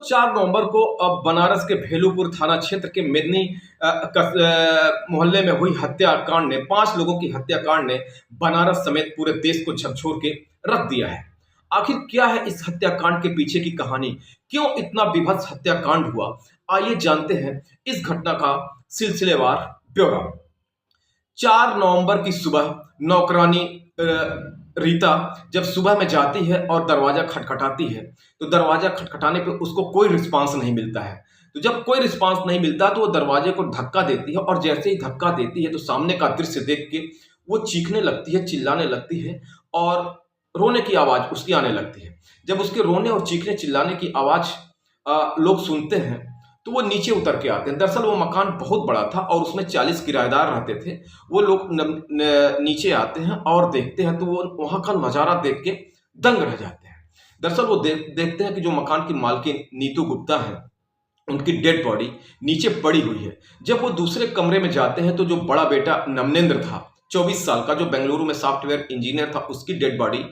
4 नवंबर को बनारस के भेलूपुर थाना क्षेत्र के मेदनी मोहल्ले में हुई हत्याकांड ने 5 लोगों की हत्याकांड ने बनारस समेत पूरे देश को झकझोर के रख दिया है। आखिर क्या है इस हत्याकांड के पीछे की कहानी? क्यों इतना बीभत्स हत्याकांड हुआ? आइए जानते हैं इस घटना का सिलसिलेवार ब्यौरा। 4 नवंबर की सुबह नौकरानी रीता जब सुबह में जाती है और दरवाजा खटखटाती है, तो दरवाजा खटखटाने पे उसको कोई रिस्पांस नहीं मिलता है। तो जब कोई रिस्पांस नहीं मिलता तो वो दरवाजे को धक्का देती है, और जैसे ही धक्का देती है तो सामने का दृश्य देख के वो चीखने लगती है, चिल्लाने लगती है और रोने की आवाज उसकी आने लगती है। जब उसके रोने और चीखने चिल्लाने की आवाज लोग सुनते हैं तो वो नीचे उतर के आते हैं। दरअसल वो मकान बहुत बड़ा था और उसमें 40 किराएदार रहते थे। वो लोग नीचे आते हैं और देखते हैं तो वो वहां का नजारा देख के दंग रह जाते हैं। दरअसल वो देखते हैं कि जो मकान की मालकिन नीतू गुप्ता है, उनकी डेड बॉडी नीचे पड़ी हुई है। जब वो दूसरे कमरे में जाते हैं तो जो बड़ा बेटा नमनेंद्र था, 24 साल का, जो बेंगलुरु में सॉफ्टवेयर इंजीनियर था, उसकी डेड बॉडी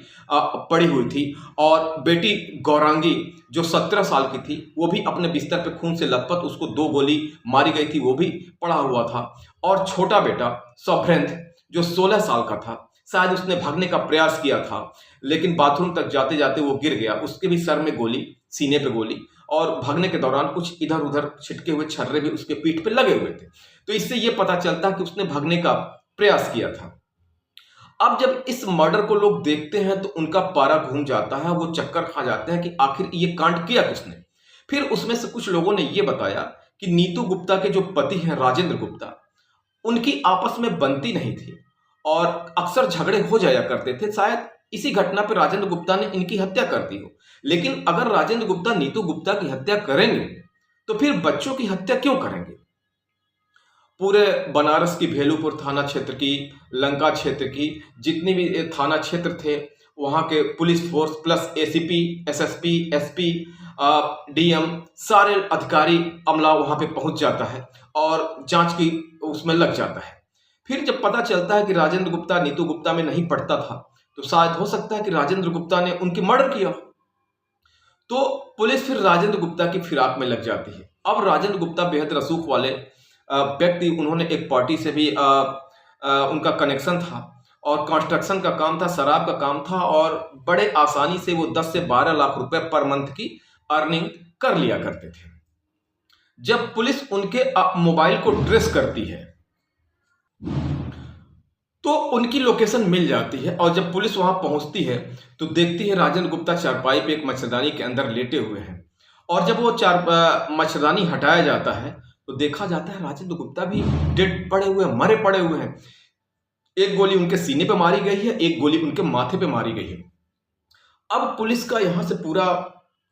पड़ी हुई थी। और बेटी गौरांगी जो 17 साल की थी, वो भी अपने बिस्तर पे खून से लथपथ, उसको 2 गोली मारी गई थी, वो भी पड़ा हुआ था। और छोटा बेटा सौभ्रेंद्र जो 16 साल का था, शायद उसने भागने का प्रयास किया था लेकिन बाथरूम तक जाते जाते वो गिर गया। उसके भी सर में गोली, सीने पे गोली, और भागने के दौरान कुछ इधर उधर छिटके हुए छर्रे भी उसके पीठ पे लगे हुए थे। तो इससे यह पता चलता है कि उसने भागने का प्रयास किया था। अब जब इस मर्डर को लोग देखते हैं तो उनका पारा घूम जाता है, वो चक्कर खा जाते हैं कि आखिर ये कांड किया किसने। फिर उसमें से कुछ लोगों ने ये बताया कि नीतू गुप्ता के जो पति हैं राजेंद्र गुप्ता, उनकी आपस में बनती नहीं थी और अक्सर झगड़े हो जाया करते थे। शायद इसी घटना पर राजेंद्र गुप्ता ने इनकी हत्या कर दी हो। लेकिन अगर राजेंद्र गुप्ता नीतू गुप्ता की हत्या करेंगे तो फिर बच्चों की हत्या क्यों करेंगे? पूरे बनारस की भेलूपुर थाना क्षेत्र की, लंका क्षेत्र की जितनी भी थाना क्षेत्र थे, वहां के police force plus ACP, SSP, SP, DM, सारे अधिकारी अमला वहां पे पहुंच जाता है और जांच की उसमें लग जाता है। फिर जब पता चलता है कि राजेंद्र गुप्ता नीतू गुप्ता में नहीं पड़ता था, तो शायद हो सकता है कि राजेंद्र गुप्ता ने उनकी मर्डर किया। तो पुलिस फिर राजेंद्र गुप्ता की फिराक में लग जाती है। अब राजेंद्र गुप्ता बेहद रसूख वाले व्यक्ति, उन्होंने एक पार्टी से भी उनका कनेक्शन था और कंस्ट्रक्शन का काम था, शराब का काम था, और बड़े आसानी से वो 10 से 12 लाख रुपए पर मंथ की अर्निंग कर लिया करते थे। जब पुलिस उनके मोबाइल को ट्रेस करती है तो उनकी लोकेशन मिल जाती है, और जब पुलिस वहां पहुंचती है तो देखती है राजेंद्र गुप्ता चारपाई पे एक मच्छरदानी के अंदर लेटे हुए हैं। और जब वो मच्छरदानी हटाया जाता है तो देखा जाता है राजेंद्र गुप्ता भी डेड पड़े हुए हैं, मरे पड़े हुए हैं। एक गोली उनके सीने पे मारी गई है, एक गोली उनके माथे पे मारी गई है। अब पुलिस का यहां से पूरा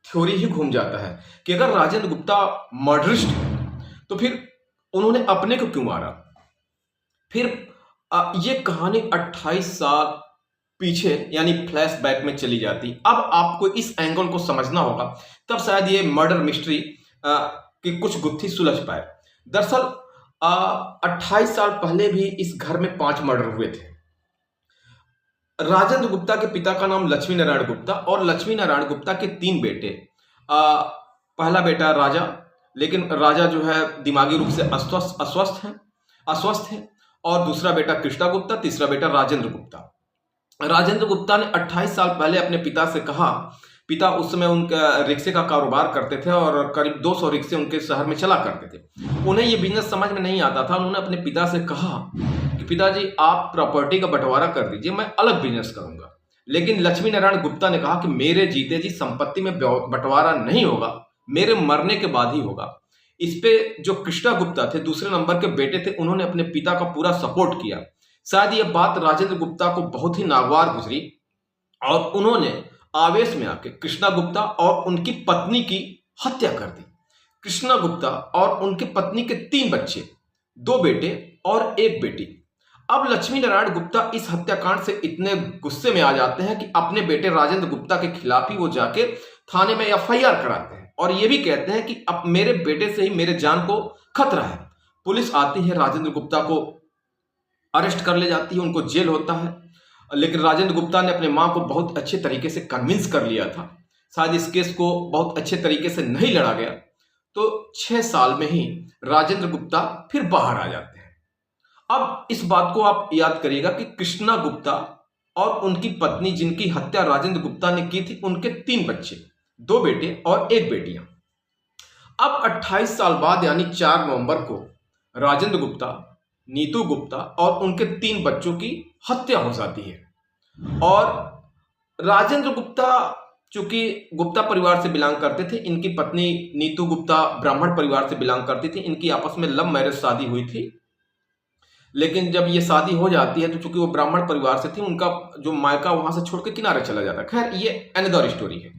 थ्योरी ही घूम जाता है कि अगर राजेंद्र गुप्ता मर्डरिस्ट है तो फिर उन्होंने अपने को क्यों मारा। फिर ये कहानी 28 साल पीछे यानी फ्लैशबैक में चली जाती। अब आपको इस एंगल को समझना होगा, तब शायद ये मर्डर मिस्ट्री की कुछ गुत्थी सुलझ पाए। दरअसल 28 साल पहले भी इस घर में 5 मर्डर हुए थे। राजेंद्र गुप्ता के पिता का नाम लक्ष्मी नारायण गुप्ता, और लक्ष्मी नारायण गुप्ता के 3 बेटे। पहला बेटा राजा, लेकिन राजा जो है दिमागी रूप से अस्वस्थ है। और दूसरा बेटा कृष्णा गुप्ता, तीसरा बेटा राजेंद्र गुप्ता। राजेंद्र गुप्ता ने 28 साल पहले अपने पिता से कहा, पिता उस समय उनका रिक्शे का कारोबार करते थे और करीब 200 रिक्शे उनके शहर में चला करते थे। उन्हें ये बिजनेस समझ में नहीं आता था। उन्होंने अपने पिता से कहा कि पिताजी आप प्रॉपर्टी का बंटवारा कर दीजिए, मैं अलग बिजनेस करूंगा। लेकिन लक्ष्मी नारायण गुप्ता ने कहा कि मेरे जीते जी संपत्ति में बंटवारा नहीं होगा, मेरे मरने के बाद ही होगा। इस पे जो कृष्णा गुप्ता थे, दूसरे नंबर के बेटे थे, उन्होंने अपने पिता का पूरा सपोर्ट किया। शायद यह बात राजेंद्र गुप्ता को बहुत ही नागवार गुजरी और उन्होंने आवेश में आके कृष्णा गुप्ता और उनकी पत्नी की हत्या कर दी। कृष्णा गुप्ता और उनकी पत्नी के 3 बच्चे, 2 बेटे और 1 बेटी। अब लक्ष्मी नारायण गुप्ता इस हत्याकांड से इतने गुस्से में आ जाते हैं कि अपने बेटे राजेंद्र गुप्ता के खिलाफ ही वो जाके थाने में एफआईआर कराते हैं और ये भी कहते हैं कि अब मेरे बेटे से ही मेरे जान को खतरा है। पुलिस आती है, राजेंद्र गुप्ता को अरेस्ट कर ले जाती है, उनको जेल होता है। लेकिन राजेंद्र गुप्ता ने अपने मां को बहुत अच्छे तरीके से कन्विंस कर लिया था। शायद इस केस को बहुत अच्छे तरीके से नहीं लड़ा गया, तो 6 साल में ही राजेंद्र गुप्ता फिर बाहर आ जाते हैं। अब इस बात को आप याद करिएगा कि कृष्णा गुप्ता और उनकी पत्नी जिनकी हत्या राजेंद्र गुप्ता ने की थी, उनके 3 बच्चे, 2 बेटे और 1 बेटियां। अब 28 साल बाद यानी 4 नवंबर को राजेंद्र गुप्ता, नीतू गुप्ता और उनके 3 बच्चों की हत्या हो जाती है। और राजेंद्र गुप्ता चूंकि गुप्ता परिवार से बिलोंग करते थे, इनकी पत्नी नीतू गुप्ता ब्राह्मण परिवार से बिलोंग करती थी। इनकी आपस में लव मैरिज शादी हुई थी, लेकिन जब ये शादी हो जाती है तो चूंकि वो ब्राह्मण परिवार से थी, उनका जो मायका वहां से छोड़ के किनारे चला जाता है। खैर, ये अनदर स्टोरी है।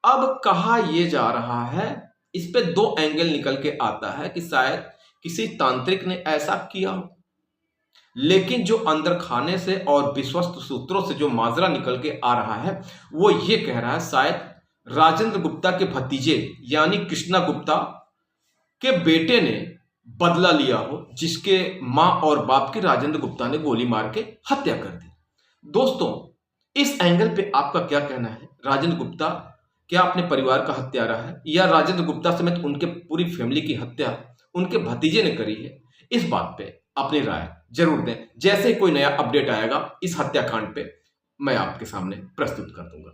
अब कहा यह जा रहा है, इस पे 2 एंगल निकल के आता है कि शायद किसी तांत्रिक ने ऐसा किया हो, लेकिन जो अंदर खाने से और विश्वस्त सूत्रों से जो माजरा निकल के आ रहा है वो ये कह रहा है शायद राजेंद्र गुप्ता के भतीजे यानी कृष्णा गुप्ता के बेटे ने बदला लिया हो, जिसके मां और बाप की राजेंद्र गुप्ता ने गोली मार के हत्या कर दी। दोस्तों, इस एंगल पे आपका क्या कहना है? राजेंद्र गुप्ता क्या अपने परिवार का हत्यारा है, या राजेंद्र गुप्ता समेत उनके पूरी फैमिली की हत्या उनके भतीजे ने करी है? इस बात पे अपनी राय जरूर दें। जैसे ही कोई नया अपडेट आएगा इस हत्याकांड पे, मैं आपके सामने प्रस्तुत कर दूंगा।